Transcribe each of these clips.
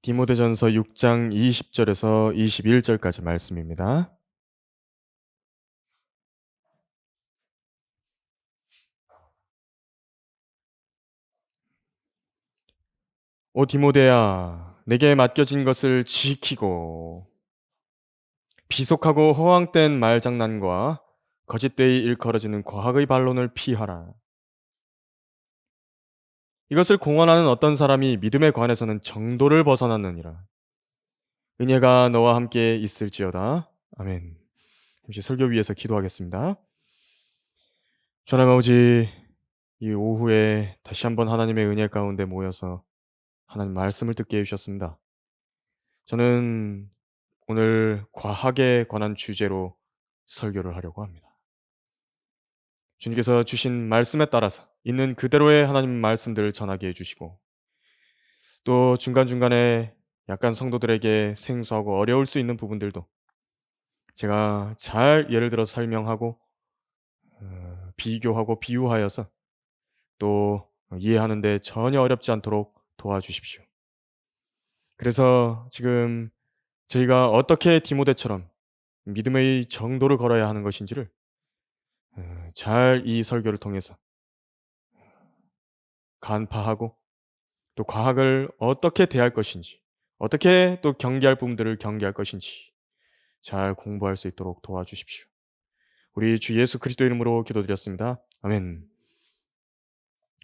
디모데전서 6장 20절에서 21절까지 말씀입니다. 오 디모데야, 내게 맡겨진 것을 지키고 비속하고 허황된 말장난과 거짓되이 일컬어지는 과학의 반론을 피하라. 이것을 공언하는 어떤 사람이 믿음에 관해서는 정도를 벗어났느니라. 은혜가 너와 함께 있을지어다. 아멘. 잠시 설교 위해서 기도하겠습니다. 주님 아버지, 이 오후에 다시 한번 하나님의 은혜 가운데 모여서 하나님 말씀을 듣게 해주셨습니다. 저는 오늘 과학에 관한 주제로 설교를 하려고 합니다. 주님께서 주신 말씀에 따라서 있는 그대로의 하나님 말씀들을 전하게 해주시고, 또 중간중간에 약간 성도들에게 생소하고 어려울 수 있는 부분들도 제가 잘 예를 들어서 설명하고 비교하고 비유하여서 또 이해하는데 전혀 어렵지 않도록 도와주십시오. 그래서 지금 저희가 어떻게 디모데처럼 믿음의 정도를 걸어야 하는 것인지를 잘 이 설교를 통해서 간파하고, 또 과학을 어떻게 대할 것인지, 어떻게 또 경계할 부분들을 경계할 것인지 잘 공부할 수 있도록 도와주십시오. 우리 주 예수 그리스도 이름으로 기도드렸습니다. 아멘.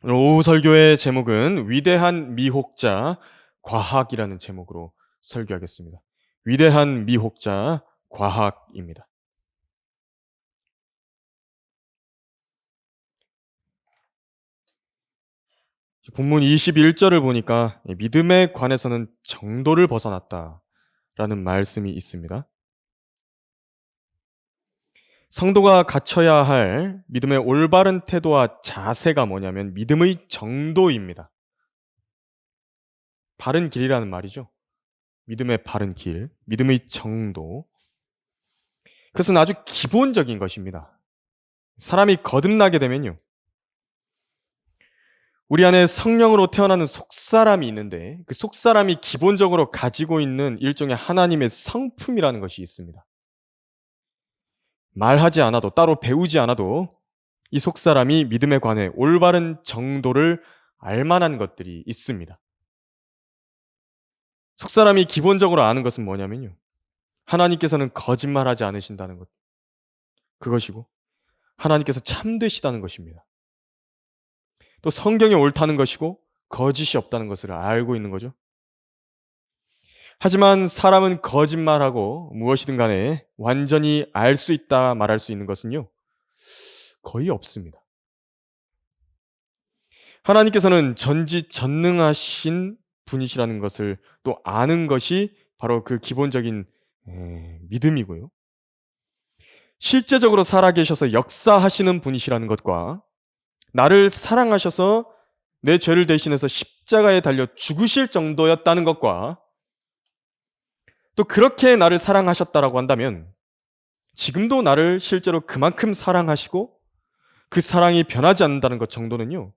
오늘 오후 설교의 제목은 위대한 미혹자 과학이라는 제목으로 설교하겠습니다. 위대한 미혹자 과학입니다. 본문 21절을 보니까 믿음에 관해서는 정도를 벗어났다라는 말씀이 있습니다. 성도가 갖춰야 할 믿음의 올바른 태도와 자세가 뭐냐면 믿음의 정도입니다. 바른 길이라는 말이죠. 믿음의 바른 길, 믿음의 정도. 그것은 아주 기본적인 것입니다. 사람이 거듭나게 되면요, 우리 안에 성령으로 태어나는 속사람이 있는데, 그 속사람이 기본적으로 가지고 있는 일종의 하나님의 성품이라는 것이 있습니다. 말하지 않아도, 따로 배우지 않아도 이 속사람이 믿음에 관해 올바른 정도를 알만한 것들이 있습니다. 속사람이 기본적으로 아는 것은 뭐냐면요, 하나님께서는 거짓말하지 않으신다는 것, 그것이고 하나님께서 참되시다는 것입니다. 또 성경이 옳다는 것이고 거짓이 없다는 것을 알고 있는 거죠. 하지만 사람은 거짓말하고 무엇이든 간에 완전히 알 수 있다 말할 수 있는 것은요, 거의 없습니다. 하나님께서는 전지전능하신 분이시라는 것을 또 아는 것이 바로 그 기본적인 믿음이고요. 실제적으로 살아계셔서 역사하시는 분이시라는 것과 나를 사랑하셔서 내 죄를 대신해서 십자가에 달려 죽으실 정도였다는 것과, 또 그렇게 나를 사랑하셨다라고 한다면 지금도 나를 실제로 그만큼 사랑하시고 그 사랑이 변하지 않는다는 것 정도는요,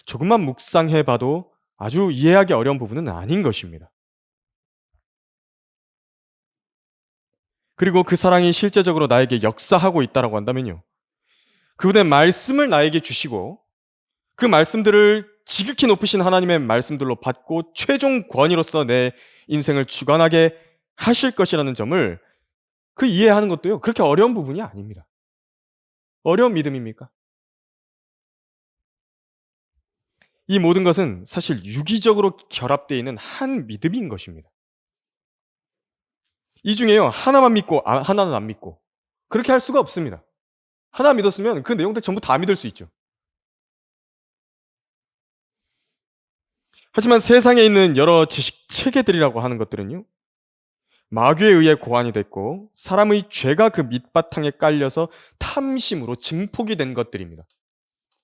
조금만 묵상해봐도 아주 이해하기 어려운 부분은 아닌 것입니다. 그리고 그 사랑이 실제적으로 나에게 역사하고 있다라고 한다면요, 그분의 말씀을 나에게 주시고 그 말씀들을 지극히 높으신 하나님의 말씀들로 받고 최종 권위로서 내 인생을 주관하게 하실 것이라는 점을 그 이해하는 것도요, 그렇게 어려운 부분이 아닙니다. 어려운 믿음입니까? 이 모든 것은 사실 유기적으로 결합되어 있는 한 믿음인 것입니다. 이 중에요, 하나만 믿고 하나는 안 믿고, 그렇게 할 수가 없습니다. 하나 믿었으면 그 내용들 전부 다 믿을 수 있죠. 하지만 세상에 있는 여러 지식 체계들이라고 하는 것들은요, 마귀에 의해 고안이 됐고 사람의 죄가 그 밑바탕에 깔려서 탐심으로 증폭이 된 것들입니다.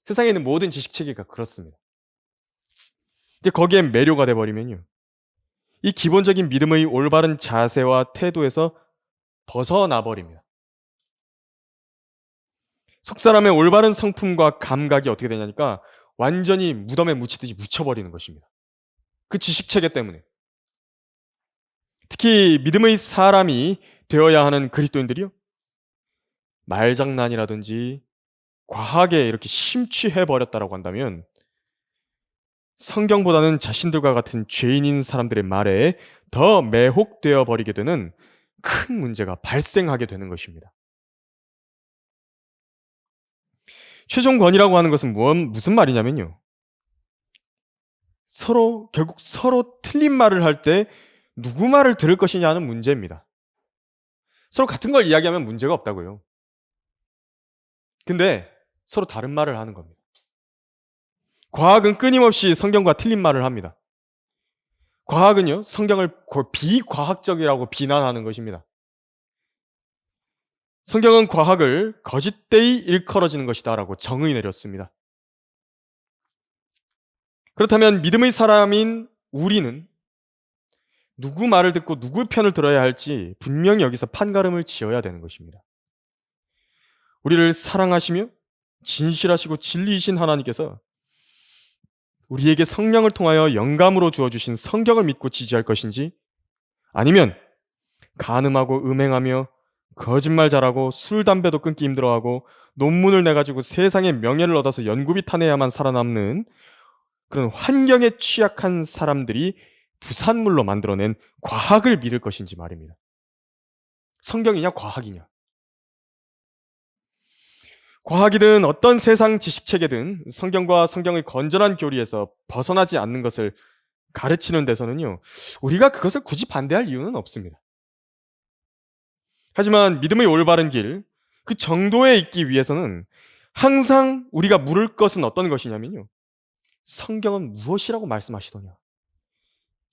세상에 있는 모든 지식 체계가 그렇습니다. 이제 거기에 매료가 돼버리면요, 이 기본적인 믿음의 올바른 자세와 태도에서 벗어나 버립니다. 속사람의 올바른 성품과 감각이 어떻게 되냐니까 완전히 무덤에 묻히듯이 묻혀버리는 것입니다. 그 지식체계 때문에. 특히 믿음의 사람이 되어야 하는 그리스도인들이요, 말장난이라든지 과하게 이렇게 심취해 버렸다라고 한다면 성경보다는 자신들과 같은 죄인인 사람들의 말에 더 매혹되어 버리게 되는 큰 문제가 발생하게 되는 것입니다. 최종 권위라고 하는 것은 무슨 말이냐면요, 결국 서로 틀린 말을 할 때 누구 말을 들을 것이냐는 문제입니다. 서로 같은 걸 이야기하면 문제가 없다고요. 근데 서로 다른 말을 하는 겁니다. 과학은 끊임없이 성경과 틀린 말을 합니다. 과학은요, 성경을 비과학적이라고 비난하는 것입니다. 성경은 과학을 거짓되이 일컬어지는 것이다라고 정의 내렸습니다. 그렇다면 믿음의 사람인 우리는 누구 말을 듣고 누구 편을 들어야 할지 분명히 여기서 판가름을 지어야 되는 것입니다. 우리를 사랑하시며 진실하시고 진리이신 하나님께서 우리에게 성령을 통하여 영감으로 주어주신 성경을 믿고 지지할 것인지, 아니면 간음하고 음행하며 거짓말 잘하고 술 담배도 끊기 힘들어하고 논문을 내가지고 세상의 명예를 얻어서 연구비 타내야만 살아남는 그런 환경에 취약한 사람들이 부산물로 만들어낸 과학을 믿을 것인지 말입니다. 성경이냐 과학이냐. 과학이든 어떤 세상 지식체계든 성경과 성경의 건전한 교리에서 벗어나지 않는 것을 가르치는 데서는요, 우리가 그것을 굳이 반대할 이유는 없습니다. 하지만 믿음의 올바른 길, 그 정도에 있기 위해서는 항상 우리가 물을 것은 어떤 것이냐면요, 성경은 무엇이라고 말씀하시더냐,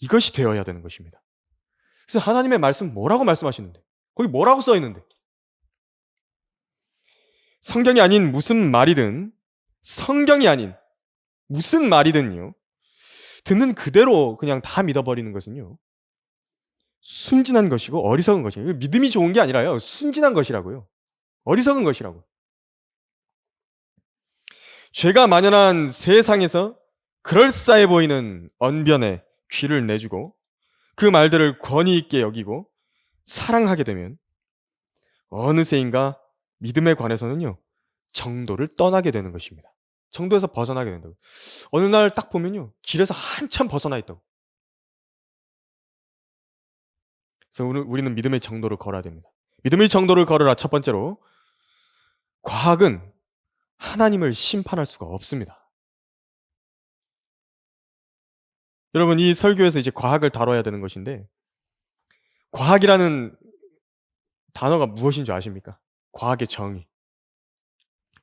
이것이 되어야 되는 것입니다. 그래서 하나님의 말씀 뭐라고 말씀하시는데, 거기 뭐라고 써 있는데, 성경이 아닌 무슨 말이든, 성경이 아닌 무슨 말이든요, 듣는 그대로 그냥 다 믿어버리는 것은요, 순진한 것이고 어리석은 것이에요. 믿음이 좋은 게 아니라요, 순진한 것이라고요. 어리석은 것이라고. 죄가 만연한 세상에서 그럴싸해 보이는 언변에 귀를 내주고 그 말들을 권위 있게 여기고 사랑하게 되면 어느새인가 믿음에 관해서는요, 정도를 떠나게 되는 것입니다. 정도에서 벗어나게 된다고. 어느 날 딱 보면요, 길에서 한참 벗어나 있다고. 그래서 우리는 믿음의 정도를 걸어야 됩니다. 믿음의 정도를 걸으라. 첫 번째로, 과학은 하나님을 심판할 수가 없습니다. 여러분, 이 설교에서 이제 과학을 다뤄야 되는 것인데, 과학이라는 단어가 무엇인 줄 아십니까? 과학의 정의.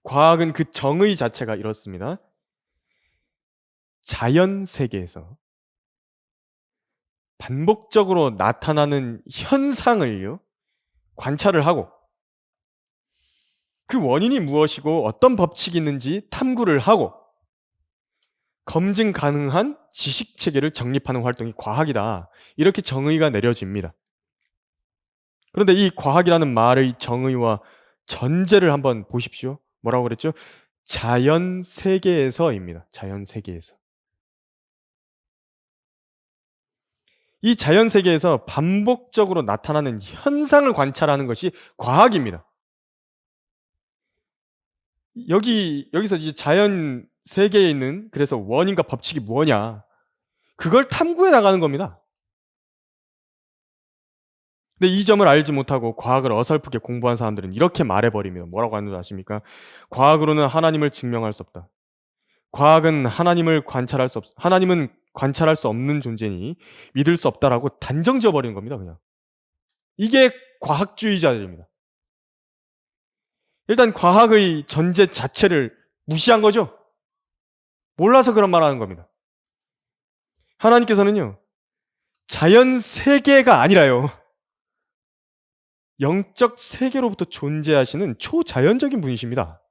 과학은 그 정의 자체가 이렇습니다. 자연 세계에서 반복적으로 나타나는 현상을요, 관찰을 하고 그 원인이 무엇이고 어떤 법칙이 있는지 탐구를 하고 검증 가능한 지식 체계를 정립하는 활동이 과학이다. 이렇게 정의가 내려집니다. 그런데 이 과학이라는 말의 정의와 전제를 한번 보십시오. 뭐라고 그랬죠? 자연 세계에서입니다. 자연 세계에서. 이 자연 세계에서 반복적으로 나타나는 현상을 관찰하는 것이 과학입니다. 여기서 이제 자연 세계에 있는, 그래서 원인과 법칙이 뭐냐, 그걸 탐구해 나가는 겁니다. 근데 이 점을 알지 못하고 과학을 어설프게 공부한 사람들은 이렇게 말해버립니다. 뭐라고 하는 줄 아십니까? 과학으로는 하나님을 증명할 수 없다. 과학은 하나님은 관찰할 수 없는 존재니 믿을 수 없다라고 단정 지어버리는 겁니다. 그냥. 이게 과학주의자들입니다. 일단 과학의 전제 자체를 무시한 거죠. 몰라서 그런 말 하는 겁니다. 하나님께서는요, 자연 세계가 아니라요, 영적 세계로부터 존재하시는 초자연적인 분이십니다.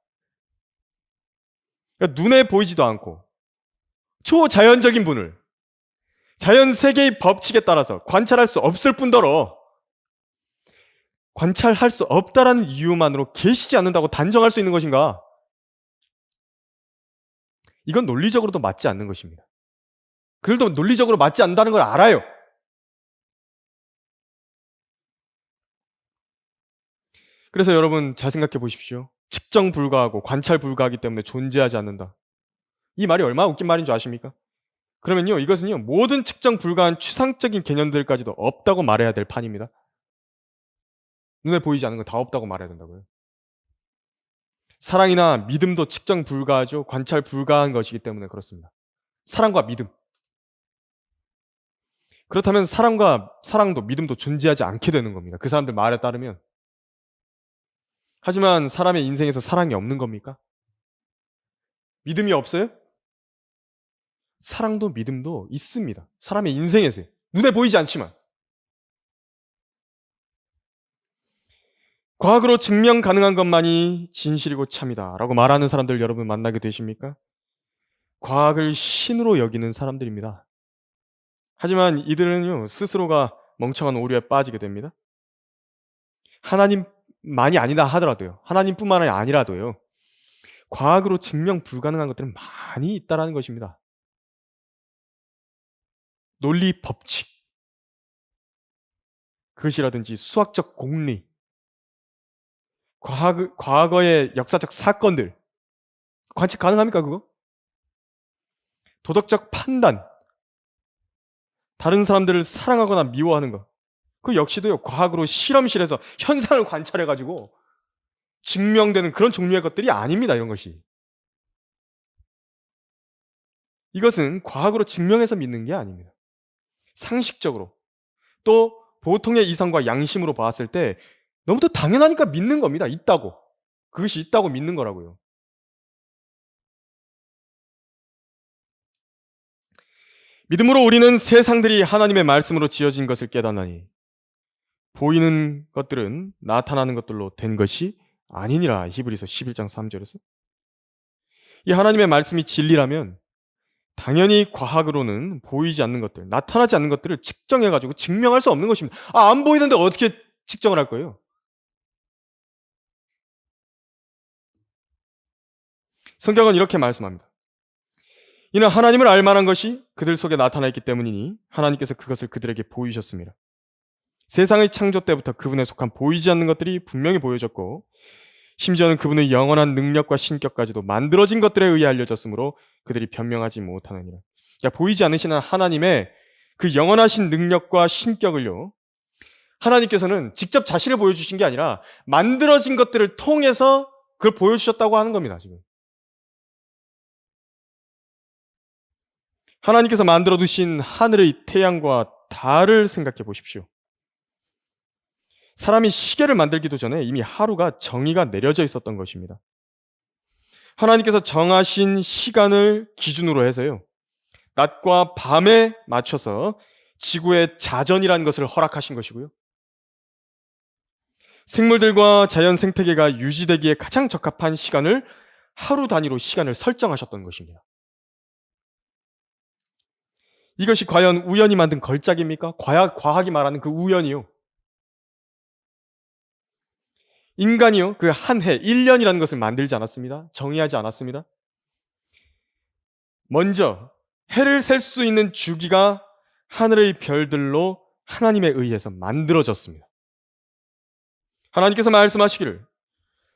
그러니까 눈에 보이지도 않고 초자연적인 분을 자연 세계의 법칙에 따라서 관찰할 수 없을 뿐더러 관찰할 수 없다라는 이유만으로 계시지 않는다고 단정할 수 있는 것인가? 이건 논리적으로도 맞지 않는 것입니다. 그들도 논리적으로 맞지 않는다는 걸 알아요. 그래서 여러분 잘 생각해 보십시오. 측정 불가하고 관찰 불가하기 때문에 존재하지 않는다. 이 말이 얼마나 웃긴 말인 줄 아십니까? 그러면요, 이것은요, 모든 측정 불가한 추상적인 개념들까지도 없다고 말해야 될 판입니다. 눈에 보이지 않는 건 다 없다고 말해야 된다고요. 사랑이나 믿음도 측정 불가하죠. 관찰 불가한 것이기 때문에 그렇습니다. 사랑과 믿음. 그렇다면 사랑도 믿음도 존재하지 않게 되는 겁니다. 그 사람들 말에 따르면. 하지만 사람의 인생에서 사랑이 없는 겁니까? 믿음이 없어요? 사랑도 믿음도 있습니다. 사람의 인생에서. 눈에 보이지 않지만. 과학으로 증명 가능한 것만이 진실이고 참이다 라고 말하는 사람들 여러분 만나게 되십니까? 과학을 신으로 여기는 사람들입니다. 하지만 이들은요, 스스로가 멍청한 오류에 빠지게 됩니다. 하나님만이 아니다 하더라도요, 하나님뿐만 아니라도요, 과학으로 증명 불가능한 것들은 많이 있다라는 것입니다. 논리 법칙, 그것이라든지 수학적 공리, 과거의 역사적 사건들, 관측 가능합니까, 그거? 도덕적 판단, 다른 사람들을 사랑하거나 미워하는 것, 그 역시도요, 과학으로 실험실에서 현상을 관찰해가지고 증명되는 그런 종류의 것들이 아닙니다, 이런 것이. 이것은 과학으로 증명해서 믿는 게 아닙니다. 상식적으로, 또 보통의 이성과 양심으로 봤을 때 너무도 당연하니까 믿는 겁니다. 있다고. 그것이 있다고 믿는 거라고요. 믿음으로 우리는 세상들이 하나님의 말씀으로 지어진 것을 깨닫나니 보이는 것들은 나타나는 것들로 된 것이 아니니라. 히브리서 11장 3절에서. 이 하나님의 말씀이 진리라면 당연히 과학으로는 보이지 않는 것들, 나타나지 않는 것들을 측정해가지고 증명할 수 없는 것입니다. 안 보이는데 어떻게 측정을 할 거예요? 성경은 이렇게 말씀합니다. 이는 하나님을 알 만한 것이 그들 속에 나타나 있기 때문이니 하나님께서 그것을 그들에게 보이셨습니다. 세상의 창조 때부터 그분에 속한 보이지 않는 것들이 분명히 보여졌고 심지어는 그분의 영원한 능력과 신격까지도 만들어진 것들에 의해 알려졌으므로 그들이 변명하지 못하느니라. 그러니까 보이지 않으시는 하나님의 그 영원하신 능력과 신격을요, 하나님께서는 직접 자신을 보여주신 게 아니라 만들어진 것들을 통해서 그걸 보여주셨다고 하는 겁니다. 지금 하나님께서 만들어 두신 하늘의 태양과 달을 생각해 보십시오. 사람이 시계를 만들기도 전에 이미 하루가 정의가 내려져 있었던 것입니다. 하나님께서 정하신 시간을 기준으로 해서요, 낮과 밤에 맞춰서 지구의 자전이라는 것을 허락하신 것이고요. 생물들과 자연 생태계가 유지되기에 가장 적합한 시간을 하루 단위로 시간을 설정하셨던 것입니다. 이것이 과연 우연히 만든 걸작입니까? 과학이 말하는 그 우연이요. 인간이요, 그 한 해, 1년이라는 것을 만들지 않았습니다. 정의하지 않았습니다. 먼저 해를 셀 수 있는 주기가 하늘의 별들로 하나님에 의해서 만들어졌습니다. 하나님께서 말씀하시기를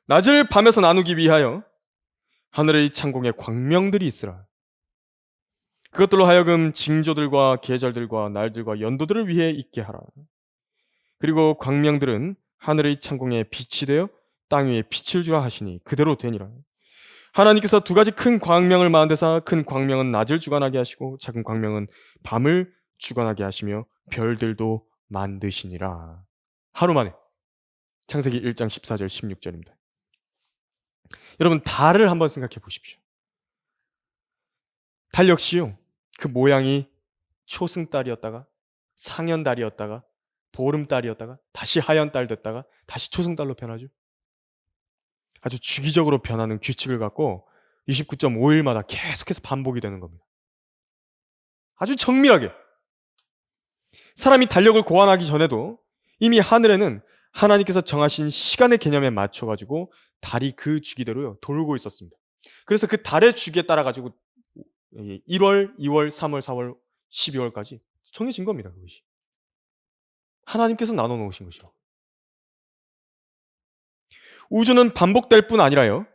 낮을 밤에서 나누기 위하여 하늘의 창공에 광명들이 있으라. 그것들로 하여금 징조들과 계절들과 날들과 연도들을 위해 있게 하라. 그리고 광명들은 하늘의 창공에 빛이 되어 땅 위에 빛을 주라 하시니 그대로 되니라. 하나님께서 두 가지 큰 광명을 만드사 큰 광명은 낮을 주관하게 하시고 작은 광명은 밤을 주관하게 하시며 별들도 만드시니라. 하루 만에. 창세기 1장 14절 16절입니다. 여러분, 달을 한번 생각해 보십시오. 달 역시요, 그 모양이 초승달이었다가 상현달이었다가 보름달이었다가 다시 하현달 됐다가 다시 초승달로 변하죠. 아주 주기적으로 변하는 규칙을 갖고 29.5일마다 계속해서 반복이 되는 겁니다. 아주 정밀하게. 사람이 달력을 고안하기 전에도 이미 하늘에는 하나님께서 정하신 시간의 개념에 맞춰가지고 달이 그 주기대로요 돌고 있었습니다. 그래서 그 달의 주기에 따라가지고 1월, 2월, 3월, 4월, 12월까지 정해진 겁니다. 그것이. 하나님께서 나눠 놓으신 것이요. 우주는 반복될 뿐 아니라요.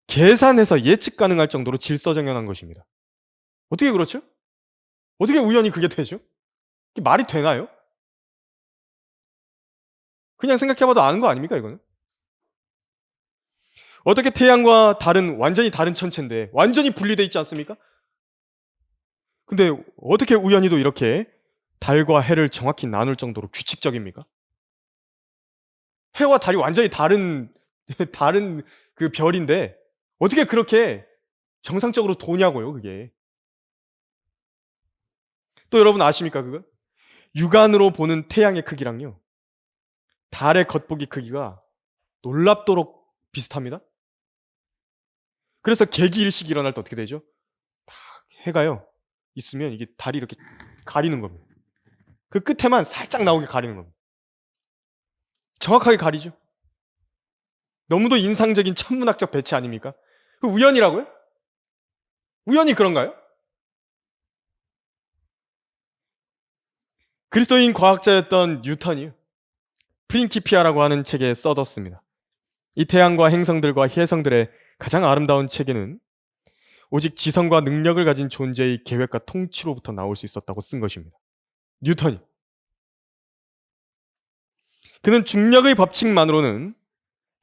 계산해서 예측 가능할 정도로 질서정연한 것입니다. 어떻게 그렇죠? 어떻게 우연히 그게 되죠? 이게 말이 되나요? 그냥 생각해봐도 아는 거 아닙니까, 이거는? 어떻게 태양과 완전히 다른 천체인데 완전히 분리되어 있지 않습니까? 근데 어떻게 우연히도 이렇게 달과 해를 정확히 나눌 정도로 규칙적입니까? 해와 달이 완전히 다른, 다른 그 별인데 어떻게 그렇게 정상적으로 도냐고요, 그게. 또 여러분 아십니까, 그거? 육안으로 보는 태양의 크기랑요, 달의 겉보기 크기가 놀랍도록 비슷합니다. 그래서 개기일식이 일어날 때 어떻게 되죠? 해가요, 있으면 이게 달이 이렇게 가리는 겁니다. 그 끝에만 살짝 나오게 가리는 겁니다. 정확하게 가리죠. 너무도 인상적인 천문학적 배치 아닙니까? 그 우연이라고요? 우연히 그런가요? 그리스도인 과학자였던 뉴턴이 프린키피아라고 하는 책에 써뒀습니다. 이 태양과 행성들과 혜성들의 가장 아름다운 체계는 오직 지성과 능력을 가진 존재의 계획과 통치로부터 나올 수 있었다고 쓴 것입니다. 뉴턴이. 그는 중력의 법칙만으로는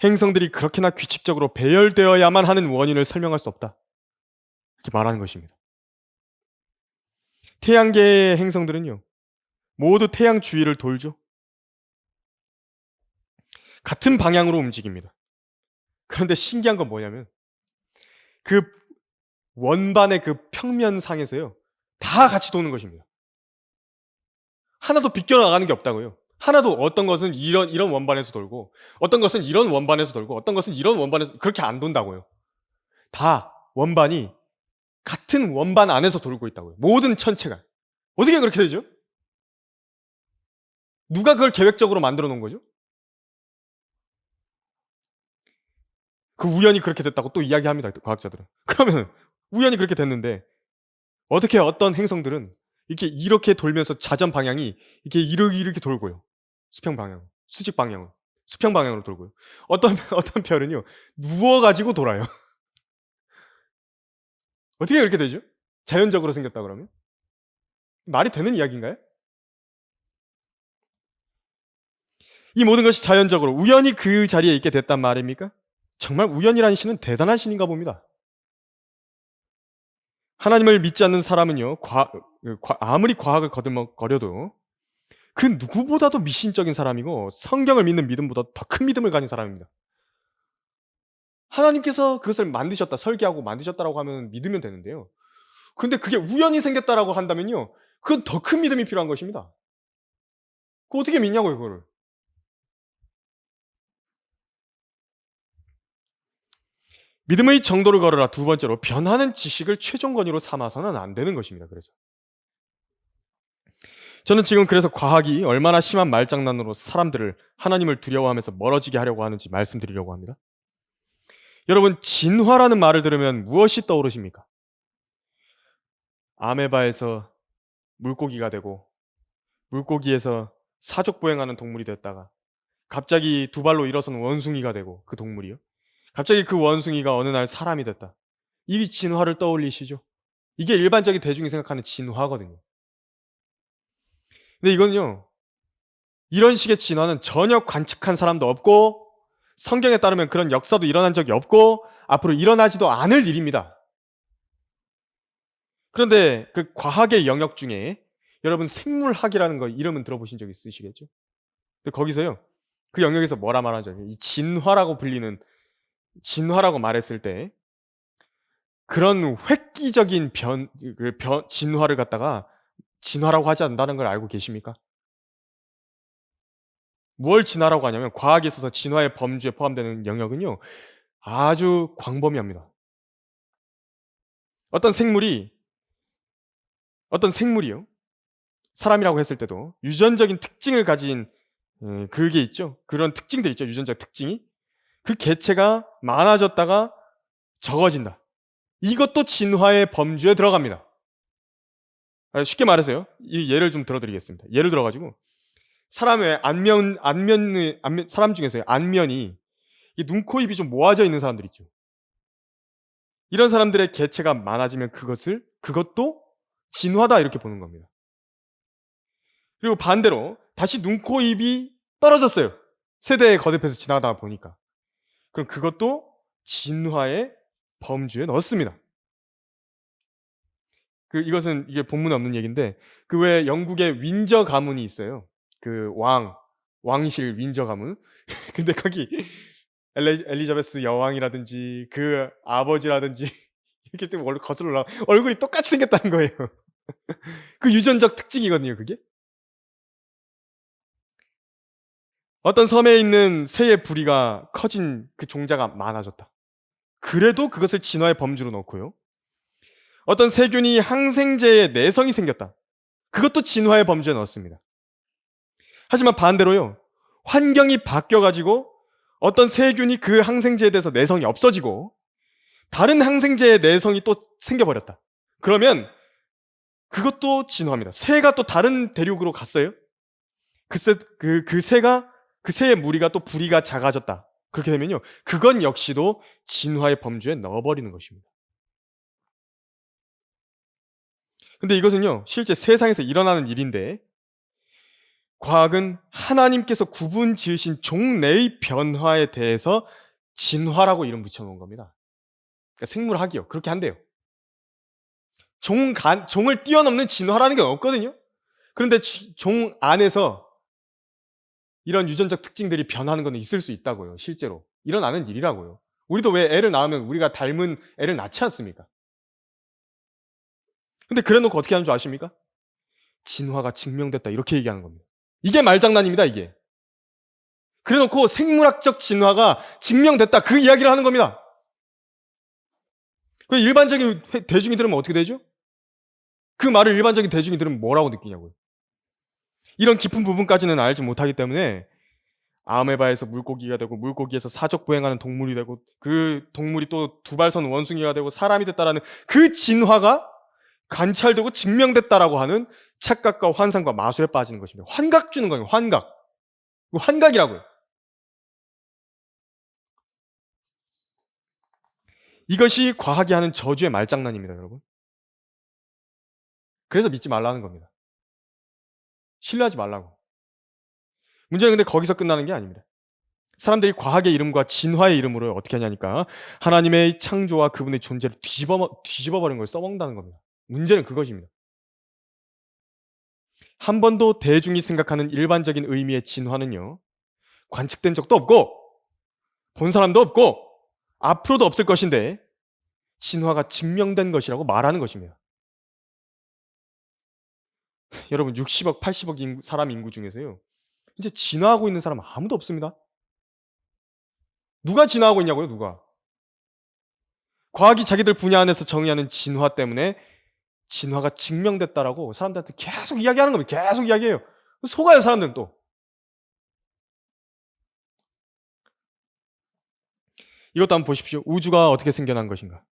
행성들이 그렇게나 규칙적으로 배열되어야만 하는 원인을 설명할 수 없다, 이렇게 말하는 것입니다. 태양계의 행성들은요, 모두 태양 주위를 돌죠. 같은 방향으로 움직입니다. 그런데 신기한 건 뭐냐면 그 원반의 그 평면상에서요, 다 같이 도는 것입니다. 하나도 비껴나가는 게 없다고요. 하나도 어떤 것은 이런 원반에서 돌고, 어떤 것은 이런 원반에서 돌고, 어떤 것은 이런 원반에서, 그렇게 안 돈다고요. 다 원반이 같은 원반 안에서 돌고 있다고요. 모든 천체가. 어떻게 그렇게 되죠? 누가 그걸 계획적으로 만들어 놓은 거죠? 그 우연히 그렇게 됐다고 또 이야기합니다, 과학자들은. 그러면 우연히 그렇게 됐는데 어떻게 어떤 행성들은 이렇게 돌면서 자전 방향이 이렇게 돌고요. 수평 방향, 수직 방향, 수평 방향으로 돌고요. 어떤 별은요, 누워가지고 돌아요. 어떻게 그렇게 되죠? 자연적으로 생겼다 그러면? 말이 되는 이야기인가요? 이 모든 것이 자연적으로 우연히 그 자리에 있게 됐단 말입니까? 정말 우연이라는 신은 대단한 신인가 봅니다. 하나님을 믿지 않는 사람은요, 아무리 과학을 거들먹거려도 그 누구보다도 미신적인 사람이고 성경을 믿는 믿음보다 더 큰 믿음을 가진 사람입니다. 하나님께서 그것을 만드셨다, 설계하고 만드셨다라고 하면 믿으면 되는데요. 근데 그게 우연히 생겼다라고 한다면요, 그건 더 큰 믿음이 필요한 것입니다. 그거 어떻게 믿냐고요, 그거를. 믿음의 정도를 걸어라. 두 번째로, 변하는 지식을 최종 권위로 삼아서는 안 되는 것입니다. 그래서 저는 지금 그래서 과학이 얼마나 심한 말장난으로 사람들을 하나님을 두려워하면서 멀어지게 하려고 하는지 말씀드리려고 합니다. 여러분, 진화라는 말을 들으면 무엇이 떠오르십니까? 아메바에서 물고기가 되고, 물고기에서 사족보행하는 동물이 됐다가 갑자기 두 발로 일어서는 원숭이가 되고, 그 동물이요. 갑자기 그 원숭이가 어느 날 사람이 됐다. 이 진화를 떠올리시죠? 이게 일반적인 대중이 생각하는 진화거든요. 근데 이건요, 이런 식의 진화는 전혀 관측한 사람도 없고, 성경에 따르면 그런 역사도 일어난 적이 없고, 앞으로 일어나지도 않을 일입니다. 그런데 그 과학의 영역 중에 여러분 생물학이라는 거 이름은 들어보신 적 있으시겠죠? 근데 거기서요, 그 영역에서 뭐라 말하는지 알아요? 이 진화라고 불리는, 진화라고 말했을 때 그런 획기적인 진화를 갖다가 진화라고 하지 않는다는 걸 알고 계십니까? 뭘 진화라고 하냐면 과학에 있어서 진화의 범주에 포함되는 영역은요, 아주 광범위합니다. 어떤 생물이 어떤 생물이요, 사람이라고 했을 때도 유전적인 특징을 가진 그게 있죠. 그런 특징들 있죠. 유전적 특징이 그 개체가 많아졌다가 적어진다. 이것도 진화의 범주에 들어갑니다. 쉽게 말해서요, 이 예를 좀 들어드리겠습니다. 예를 들어가지고 사람의 사람 중에서요, 안면이 이 눈, 코, 입이 좀 모아져 있는 사람들 있죠. 이런 사람들의 개체가 많아지면 그것도 진화다 이렇게 보는 겁니다. 그리고 반대로 다시 눈, 코, 입이 떨어졌어요. 세대에 거듭해서 지나가다 보니까. 그럼 그것도 진화의 범주에 넣었습니다. 이게 본문에 없는 얘기인데, 그 외에 영국의 윈저 가문이 있어요. 그 왕실 윈저 가문. 근데 거기 엘리자베스 여왕이라든지 그 아버지라든지 이렇게 좀 거슬러 올라 얼굴이 똑같이 생겼다는 거예요. 그 유전적 특징이거든요, 그게. 어떤 섬에 있는 새의 부리가 커진 그 종자가 많아졌다. 그래도 그것을 진화의 범주로 넣고요. 어떤 세균이 항생제에 내성이 생겼다. 그것도 진화의 범주에 넣었습니다. 하지만 반대로요. 환경이 바뀌어가지고 어떤 세균이 그 항생제에 대해서 내성이 없어지고 다른 항생제의 내성이 또 생겨버렸다. 그러면 그것도 진화입니다. 새가 또 다른 대륙으로 갔어요. 그 새의 무리가 또 부리가 작아졌다. 그렇게 되면요. 그건 역시도 진화의 범주에 넣어버리는 것입니다. 근데 이것은요. 실제 세상에서 일어나는 일인데 과학은 하나님께서 구분 지으신 종 내의 변화에 대해서 진화라고 이름 붙여놓은 겁니다. 그러니까 생물학이요. 그렇게 한대요. 종을 뛰어넘는 진화라는 게 없거든요. 그런데 종 안에서 이런 유전적 특징들이 변하는 건 있을 수 있다고요. 실제로. 일어나는 일이라고요. 우리도 왜 애를 낳으면 우리가 닮은 애를 낳지 않습니까? 근데 그래 놓고 어떻게 하는 줄 아십니까? 진화가 증명됐다. 이렇게 얘기하는 겁니다. 이게 말장난입니다, 이게. 그래 놓고 생물학적 진화가 증명됐다. 그 이야기를 하는 겁니다. 그 일반적인 대중이 들으면 어떻게 되죠? 그 말을 일반적인 대중이 들으면 뭐라고 느끼냐고요. 이런 깊은 부분까지는 알지 못하기 때문에 아메바에서 물고기가 되고 물고기에서 사족 보행하는 동물이 되고 그 동물이 또 두발선 원숭이가 되고 사람이 됐다라는 그 진화가 관찰되고 증명됐다라고 하는 착각과 환상과 마술에 빠지는 것입니다. 환각 주는 거예요. 환각. 환각이라고요. 이것이 과학이 하는 저주의 말장난입니다, 여러분. 그래서 믿지 말라는 겁니다. 신뢰하지 말라고. 문제는 근데 거기서 끝나는 게 아닙니다. 사람들이 과학의 이름과 진화의 이름으로 어떻게 하냐니까 하나님의 창조와 그분의 존재를 뒤집어버린 걸 써먹는다는 겁니다. 문제는 그것입니다. 한 번도 대중이 생각하는 일반적인 의미의 진화는요. 관측된 적도 없고 본 사람도 없고 앞으로도 없을 것인데 진화가 증명된 것이라고 말하는 것입니다. 여러분 60억, 80억 사람 인구 중에서요. 이제 진화하고 있는 사람 아무도 없습니다. 누가 진화하고 있냐고요? 누가? 과학이 자기들 분야 안에서 정의하는 진화 때문에 진화가 증명됐다라고 사람들한테 계속 이야기하는 겁니다. 계속 이야기해요. 속아요, 사람들은 또. 이것도 한번 보십시오. 우주가 어떻게 생겨난 것인가.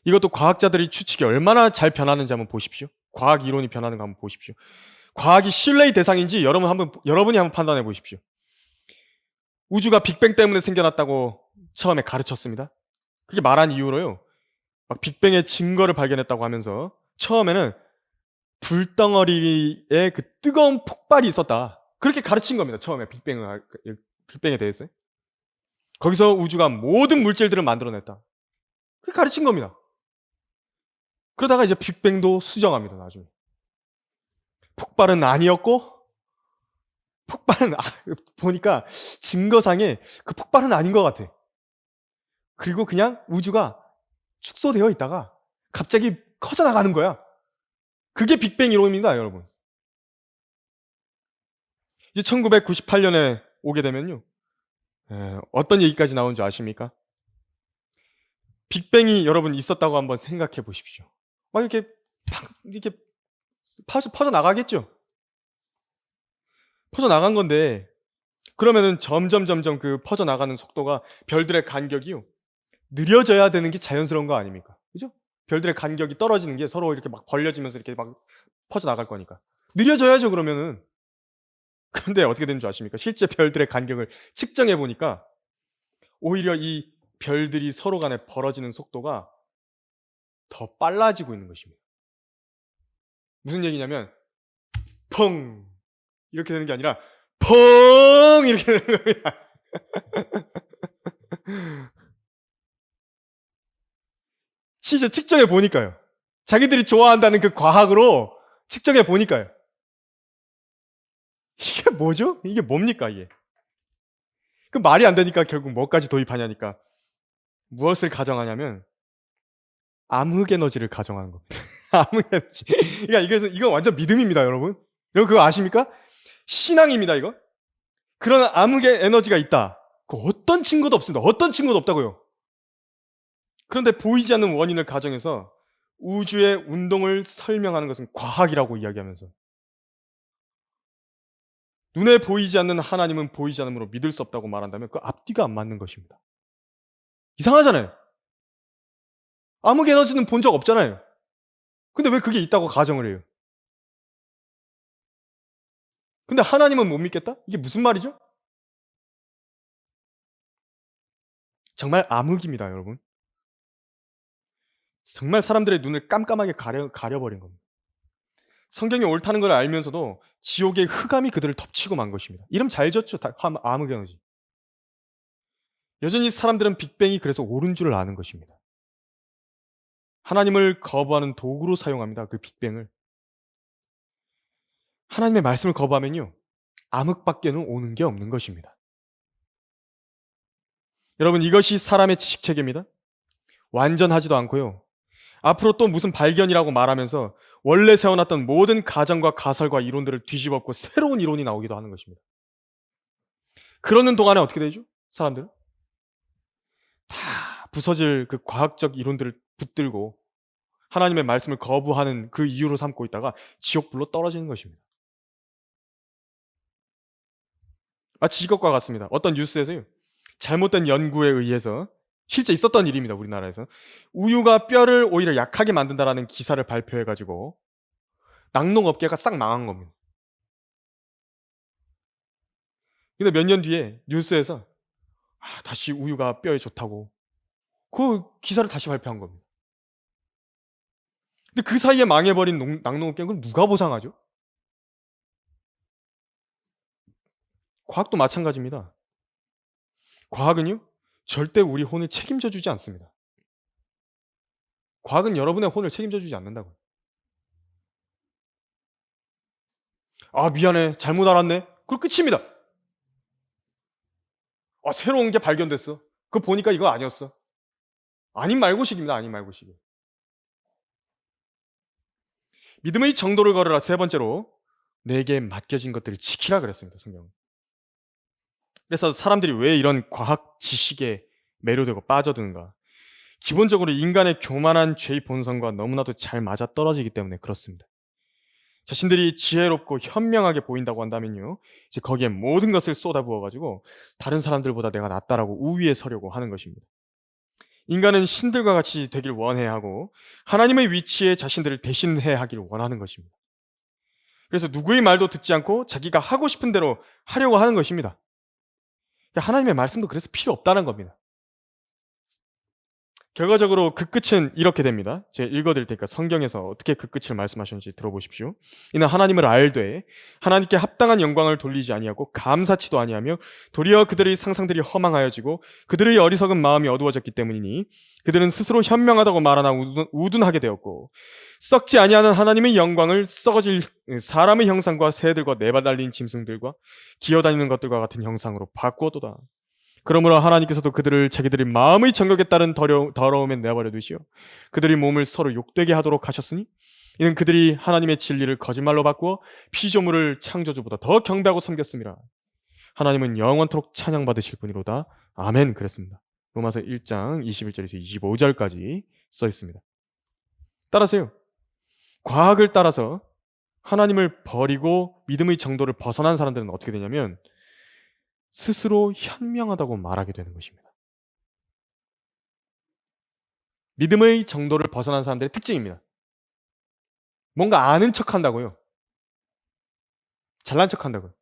이것도 과학자들이 추측이 얼마나 잘 변하는지 한번 보십시오. 과학 이론이 변하는 거 한번 보십시오. 과학이 신뢰의 대상인지 여러분이 한번 판단해 보십시오. 우주가 빅뱅 때문에 생겨났다고 처음에 가르쳤습니다. 그게 말한 이유로요. 막 빅뱅의 증거를 발견했다고 하면서 처음에는 불덩어리에 그 뜨거운 폭발이 있었다. 그렇게 가르친 겁니다. 처음에 빅뱅에 대해서. 거기서 우주가 모든 물질들을 만들어냈다. 그렇게 가르친 겁니다. 그러다가 이제 빅뱅도 수정합니다. 나중에. 폭발은 아니었고 보니까 증거상에 그 폭발은 아닌 것 같아. 그리고 그냥 우주가 축소되어 있다가 갑자기 커져나가는 거야. 그게 빅뱅 이론입니다, 여러분. 이제 1998년에 오게 되면요. 어떤 얘기까지 나온 줄 아십니까? 빅뱅이 여러분 있었다고 한번 생각해 보십시오. 막 이렇게 퍼져나가겠죠? 퍼져나간 건데, 그러면은 점점 그 퍼져나가는 속도가 별들의 간격이요. 느려져야 되는 게 자연스러운 거 아닙니까? 그죠? 별들의 간격이 떨어지는 게 서로 이렇게 막 벌려지면서 이렇게 막 퍼져나갈 거니까. 느려져야죠, 그러면은. 그런데 어떻게 되는 줄 아십니까? 실제 별들의 간격을 측정해 보니까 오히려 이 별들이 서로 간에 벌어지는 속도가 더 빨라지고 있는 것입니다. 무슨 얘기냐면 펑 이렇게 되는 게 아니라 펑 이렇게 되는 겁니다. 진짜 측정해 보니까요. 자기들이 좋아한다는 그 과학으로 측정해 보니까요. 이게 뭐죠? 이게 뭡니까 이게? 그 말이 안 되니까 결국 뭐까지 도입하냐니까. 무엇을 가정하냐면 암흑 에너지를 가정하는 겁니다. 암흑 에너지. 그러니까 이거 완전 믿음입니다, 여러분. 여러분 그거 아십니까? 신앙입니다, 이거. 그런 암흑의 에너지가 있다. 그 어떤 친구도 없습니다. 어떤 친구도 없다고요. 그런데 보이지 않는 원인을 가정해서 우주의 운동을 설명하는 것은 과학이라고 이야기하면서 눈에 보이지 않는 하나님은 보이지 않음으로 믿을 수 없다고 말한다면 그 앞뒤가 안 맞는 것입니다. 이상하잖아요. 암흑 에너지는 본 적 없잖아요. 근데 왜 그게 있다고 가정을 해요? 근데 하나님은 못 믿겠다? 이게 무슨 말이죠? 정말 암흑입니다, 여러분. 정말 사람들의 눈을 깜깜하게 가려버린 겁니다. 성경이 옳다는 걸 알면서도 지옥의 흑암이 그들을 덮치고 만 것입니다. 이름 잘 졌죠, 암흑 에너지. 여전히 사람들은 빅뱅이 그래서 옳은 줄을 아는 것입니다. 하나님을 거부하는 도구로 사용합니다, 그 빅뱅을. 하나님의 말씀을 거부하면요, 암흑밖에는 오는 게 없는 것입니다. 여러분, 이것이 사람의 지식 체계입니다. 완전하지도 않고요. 앞으로 또 무슨 발견이라고 말하면서 원래 세워놨던 모든 가정과 가설과 이론들을 뒤집었고 새로운 이론이 나오기도 하는 것입니다. 그러는 동안에 어떻게 되죠? 사람들은 다 부서질 그 과학적 이론들을 붙들고 하나님의 말씀을 거부하는 그 이유로 삼고 있다가 지옥불로 떨어지는 것입니다. 마치 이것과 같습니다. 어떤 뉴스에서요, 잘못된 연구에 의해서 실제 있었던 일입니다. 우리나라에서 우유가 뼈를 오히려 약하게 만든다라는 기사를 발표해가지고 낙농업계가 싹 망한 겁니다. 근데 몇 년 뒤에 뉴스에서 다시 우유가 뼈에 좋다고 그 기사를 다시 발표한 겁니다. 근데 그 사이에 망해버린 낙농업계는 그럼 누가 보상하죠? 과학도 마찬가지입니다. 과학은요, 절대 우리 혼을 책임져 주지 않습니다. 과학은 여러분의 혼을 책임져 주지 않는다고요. 아, 미안해. 잘못 알았네. 그럼 끝입니다. 새로운 게 발견됐어. 그거 보니까 이거 아니었어. 아닌 말고식입니다. 아닌 말고식. 믿음의 정도를 걸으라. 세 번째로 내게 맡겨진 것들을 지키라 그랬습니다. 성경은. 그래서 사람들이 왜 이런 과학 지식에 매료되고 빠져드는가? 기본적으로 인간의 교만한 죄의 본성과 너무나도 잘 맞아떨어지기 때문에 그렇습니다. 자신들이 지혜롭고 현명하게 보인다고 한다면요, 이제 거기에 모든 것을 쏟아부어가지고 다른 사람들보다 내가 낫다라고 우위에 서려고 하는 것입니다. 인간은 신들과 같이 되길 원해야 하고 하나님의 위치에 자신들을 대신해야 하기를 원하는 것입니다. 그래서 누구의 말도 듣지 않고 자기가 하고 싶은 대로 하려고 하는 것입니다. 하나님의 말씀도 그래서 필요 없다는 겁니다. 결과적으로 그 끝은 이렇게 됩니다. 제가 읽어드릴 테니까 성경에서 어떻게 그 끝을 말씀하셨는지 들어보십시오. 이는 하나님을 알되 하나님께 합당한 영광을 돌리지 아니하고 감사치도 아니하며 도리어 그들의 상상들이 허망하여지고 그들의 어리석은 마음이 어두워졌기 때문이니 그들은 스스로 현명하다고 말하나 우둔하게 되었고 썩지 아니하는 하나님의 영광을 썩어질 사람의 형상과 새들과 네발 달린 짐승들과 기어다니는 것들과 같은 형상으로 바꾸었도다. 그러므로 하나님께서도 그들을 자기들의 마음의 정욕에 따른 더러움에 내버려 두시오. 그들의 몸을 서로 욕되게 하도록 하셨으니 이는 그들이 하나님의 진리를 거짓말로 바꾸어 피조물을 창조주보다 더 경배하고 섬겼습니다. 하나님은 영원토록 찬양받으실 분이로다. 아멘. 그랬습니다. 로마서 1장 21절에서 25절까지 써 있습니다. 따라서요, 과학을 따라서 하나님을 버리고 믿음의 정도를 벗어난 사람들은 어떻게 되냐면 스스로 현명하다고 말하게 되는 것입니다. 믿음의 정도를 벗어난 사람들의 특징입니다. 뭔가 아는 척 한다고요. 잘난 척 한다고요.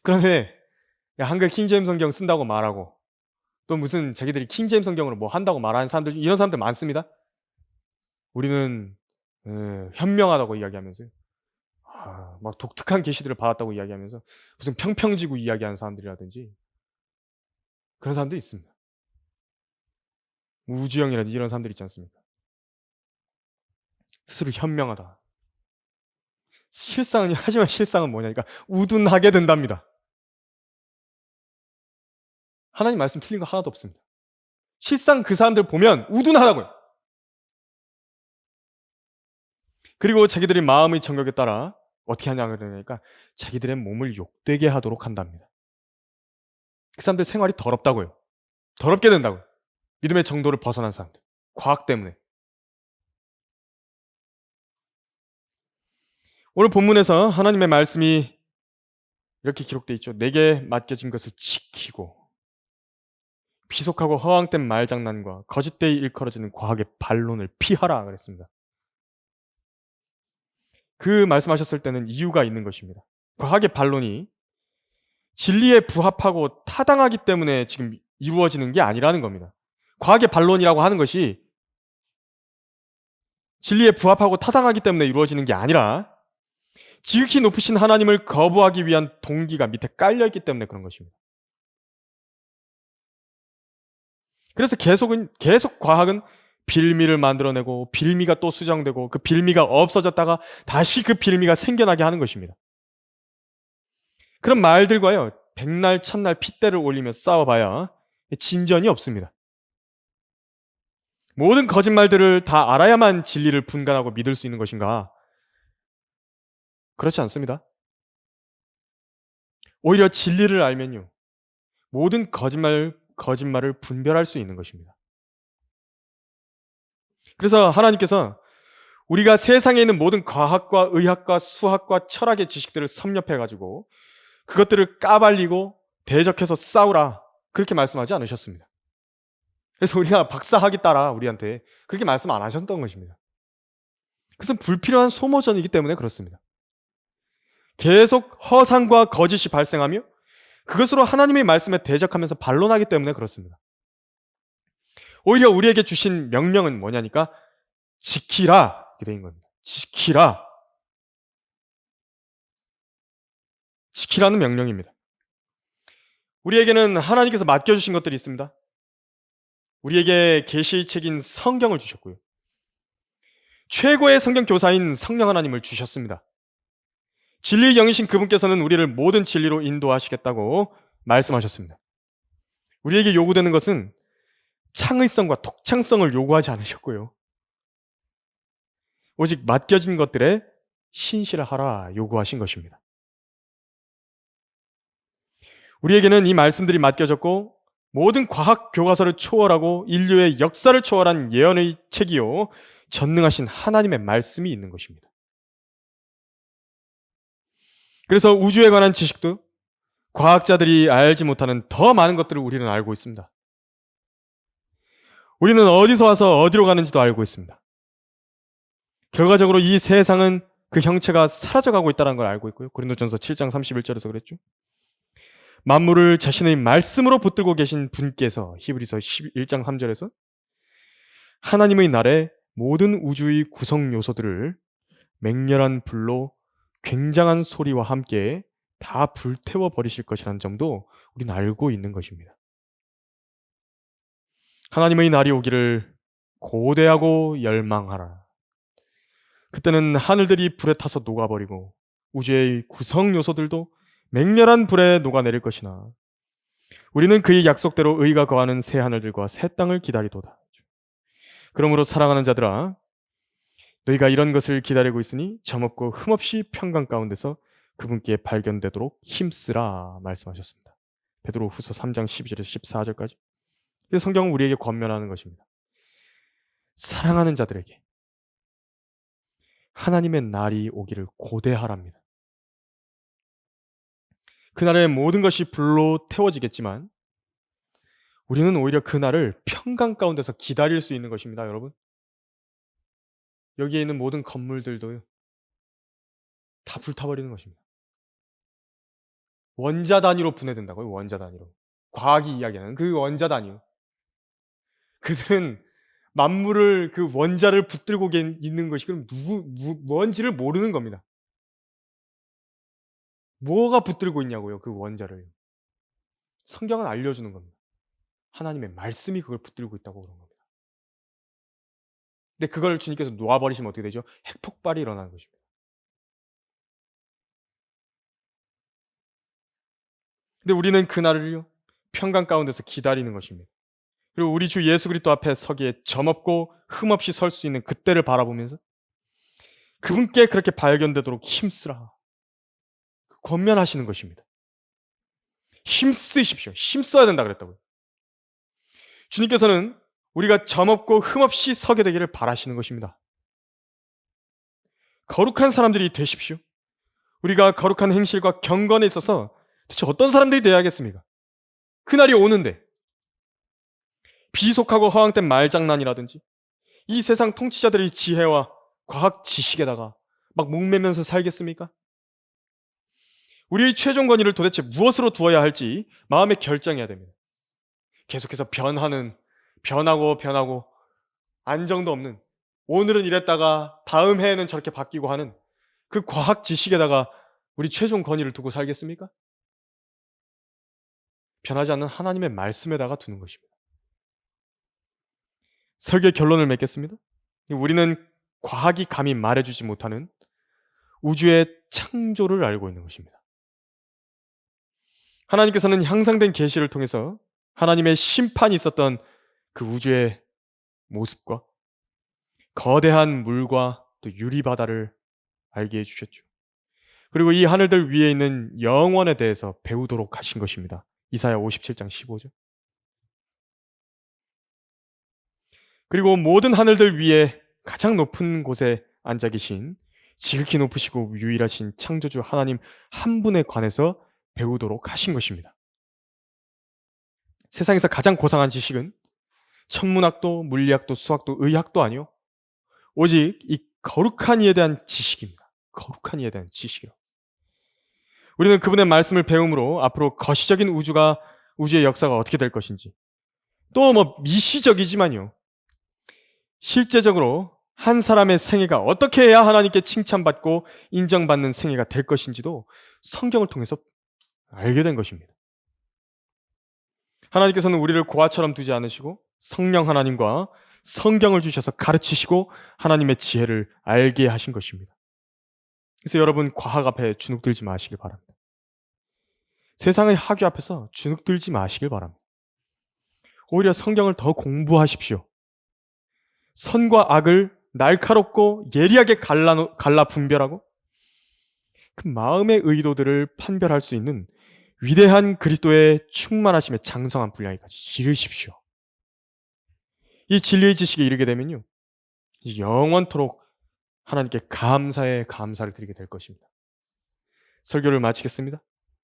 그런데 한글 킹제임 성경 쓴다고 말하고 또 무슨 자기들이 킹제임 성경으로 뭐 한다고 말하는 사람들 중 이런 사람들 많습니다. 우리는 현명하다고 이야기하면서요. 막 독특한 계시들을 받았다고 이야기하면서 무슨 평평지구 이야기하는 사람들이라든지 그런 사람들이 있습니다. 우주형이라든지 이런 사람들 있지 않습니까? 스스로 현명하다. 실상은 하지만 실상은 뭐냐니까 우둔하게 된답니다. 하나님 말씀 틀린 거 하나도 없습니다. 실상 그 사람들 보면 우둔하다고요. 그리고 자기들의 마음의 정욕에 따라 어떻게 하냐 그러니까 자기들의 몸을 욕되게 하도록 한답니다. 그 사람들 생활이 더럽다고요. 더럽게 된다고요. 믿음의 정도를 벗어난 사람들. 과학 때문에. 오늘 본문에서 하나님의 말씀이 이렇게 기록되어 있죠. 내게 맡겨진 것을 지키고 비속하고 허황된 말장난과 거짓되이 일컬어지는 과학의 반론을 피하라 그랬습니다. 그 말씀하셨을 때는 이유가 있는 것입니다. 과학의 반론이 진리에 부합하고 타당하기 때문에 지금 이루어지는 게 아니라는 겁니다. 과학의 반론이라고 하는 것이 진리에 부합하고 타당하기 때문에 이루어지는 게 아니라 지극히 높으신 하나님을 거부하기 위한 동기가 밑에 깔려있기 때문에 그런 것입니다. 그래서 계속 과학은 빌미를 만들어내고 빌미가 또 수정되고 그 빌미가 없어졌다가 다시 그 빌미가 생겨나게 하는 것입니다. 그런 말들과요, 백날 천날 핏대를 올리며 싸워봐야 진전이 없습니다. 모든 거짓말들을 다 알아야만 진리를 분간하고 믿을 수 있는 것인가? 그렇지 않습니다. 오히려 진리를 알면요, 모든 거짓말을 분별할 수 있는 것입니다. 그래서 하나님께서 우리가 세상에 있는 모든 과학과 의학과 수학과 철학의 지식들을 섭렵해가지고 그것들을 까발리고 대적해서 싸우라 그렇게 말씀하지 않으셨습니다. 그래서 우리가 박사학위 따라 우리한테 그렇게 말씀 안 하셨던 것입니다. 그것은 불필요한 소모전이기 때문에 그렇습니다. 계속 허상과 거짓이 발생하며 그것으로 하나님의 말씀에 대적하면서 반론하기 때문에 그렇습니다. 오히려 우리에게 주신 명령은 뭐냐니까 지키라 이렇게 되는 겁니다. 지키라. 지키라는 명령입니다. 우리에게는 하나님께서 맡겨주신 것들이 있습니다. 우리에게 계시의 책인 성경을 주셨고요. 최고의 성경 교사인 성령 하나님을 주셨습니다. 진리의 영이신 그분께서는 우리를 모든 진리로 인도하시겠다고 말씀하셨습니다. 우리에게 요구되는 것은 창의성과 독창성을 요구하지 않으셨고요. 오직 맡겨진 것들에 신실하라 요구하신 것입니다. 우리에게는 이 말씀들이 맡겨졌고 모든 과학 교과서를 초월하고 인류의 역사를 초월한 예언의 책이요 전능하신 하나님의 말씀이 있는 것입니다. 그래서 우주에 관한 지식도 과학자들이 알지 못하는 더 많은 것들을 우리는 알고 있습니다. 우리는 어디서 와서 어디로 가는지도 알고 있습니다. 결과적으로 이 세상은 그 형체가 사라져가고 있다는 걸 알고 있고요. 고린도전서 7장 31절에서 그랬죠. 만물을 자신의 말씀으로 붙들고 계신 분께서 히브리서 11장 3절에서 하나님의 날에 모든 우주의 구성 요소들을 맹렬한 불로 굉장한 소리와 함께 다 불태워 버리실 것이라는 점도 우리는 알고 있는 것입니다. 하나님의 날이 오기를 고대하고 열망하라. 그때는 하늘들이 불에 타서 녹아버리고 우주의 구성 요소들도 맹렬한 불에 녹아내릴 것이나 우리는 그의 약속대로 의가 거하는 새 하늘들과 새 땅을 기다리도다. 그러므로 사랑하는 자들아, 너희가 이런 것을 기다리고 있으니 점없고 흠없이 평강 가운데서 그분께 발견되도록 힘쓰라 말씀하셨습니다. 베드로 후서 3장 12절에서 14절까지. 성경은 우리에게 권면하는 것입니다. 사랑하는 자들에게 하나님의 날이 오기를 고대하랍니다. 그날에 모든 것이 불로 태워지겠지만 우리는 오히려 그날을 평강 가운데서 기다릴 수 있는 것입니다, 여러분. 여기에 있는 모든 건물들도요, 다 불타버리는 것입니다. 원자 단위로 분해된다고요, 원자 단위로. 과학이 이야기하는 그 원자단이요. 그들은 만물을 그 원자를 붙들고 있는 것이 그럼 뭔지를 모르는 겁니다. 뭐가 붙들고 있냐고요, 그 원자를. 성경은 알려주는 겁니다. 하나님의 말씀이 그걸 붙들고 있다고 그런 겁니다. 근데 그걸 주님께서 놓아버리시면 어떻게 되죠? 핵폭발이 일어나는 것입니다. 근데 우리는 그날을요, 평강 가운데서 기다리는 것입니다. 그리고 우리 주 예수 그리스도 앞에 서기에 점없고 흠없이 설 수 있는 그때를 바라보면서 그분께 그렇게 발견되도록 힘쓰라 권면하시는 것입니다. 힘쓰십시오. 힘써야 된다 그랬다고요. 주님께서는 우리가 점없고 흠없이 서게 되기를 바라시는 것입니다. 거룩한 사람들이 되십시오. 우리가 거룩한 행실과 경건에 있어서 대체 어떤 사람들이 되어야겠습니까? 그날이 오는데 비속하고 허황된 말장난이라든지 이 세상 통치자들의 지혜와 과학 지식에다가 막 목매면서 살겠습니까? 우리의 최종 권위를 도대체 무엇으로 두어야 할지 마음에 결정해야 됩니다. 계속해서 변하고 안정도 없는, 오늘은 이랬다가 다음 해에는 저렇게 바뀌고 하는 그 과학 지식에다가 우리 최종 권위를 두고 살겠습니까? 변하지 않는 하나님의 말씀에다가 두는 것입니다. 설교의 결론을 맺겠습니다. 우리는 과학이 감히 말해주지 못하는 우주의 창조를 알고 있는 것입니다. 하나님께서는 향상된 계시를 통해서 하나님의 심판이 있었던 그 우주의 모습과 거대한 물과 또 유리바다를 알게 해주셨죠. 그리고 이 하늘들 위에 있는 영원에 대해서 배우도록 하신 것입니다. 이사야 57장 15절. 그리고 모든 하늘들 위에 가장 높은 곳에 앉아 계신 지극히 높으시고 유일하신 창조주 하나님 한 분에 관해서 배우도록 하신 것입니다. 세상에서 가장 고상한 지식은 천문학도 물리학도 수학도 의학도 아니요, 오직 이 거룩한 이에 대한 지식입니다. 거룩한 이에 대한 지식이요. 우리는 그분의 말씀을 배움으로 앞으로 거시적인 우주의 역사가 어떻게 될 것인지, 또 미시적이지만요, 실제적으로 한 사람의 생애가 어떻게 해야 하나님께 칭찬받고 인정받는 생애가 될 것인지도 성경을 통해서 알게 된 것입니다. 하나님께서는 우리를 고아처럼 두지 않으시고 성령 하나님과 성경을 주셔서 가르치시고 하나님의 지혜를 알게 하신 것입니다. 그래서 여러분, 과학 앞에 주눅들지 마시길 바랍니다. 세상의 학교 앞에서 주눅들지 마시길 바랍니다. 오히려 성경을 더 공부하십시오. 선과 악을 날카롭고 예리하게 갈라 분별하고 그 마음의 의도들을 판별할 수 있는 위대한 그리스도의 충만하심의 장성한 분량에까지 이르십시오. 이 진리의 지식에 이르게 되면요, 영원토록 하나님께 감사를 드리게 될 것입니다. 설교를 마치겠습니다.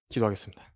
기도하겠습니다.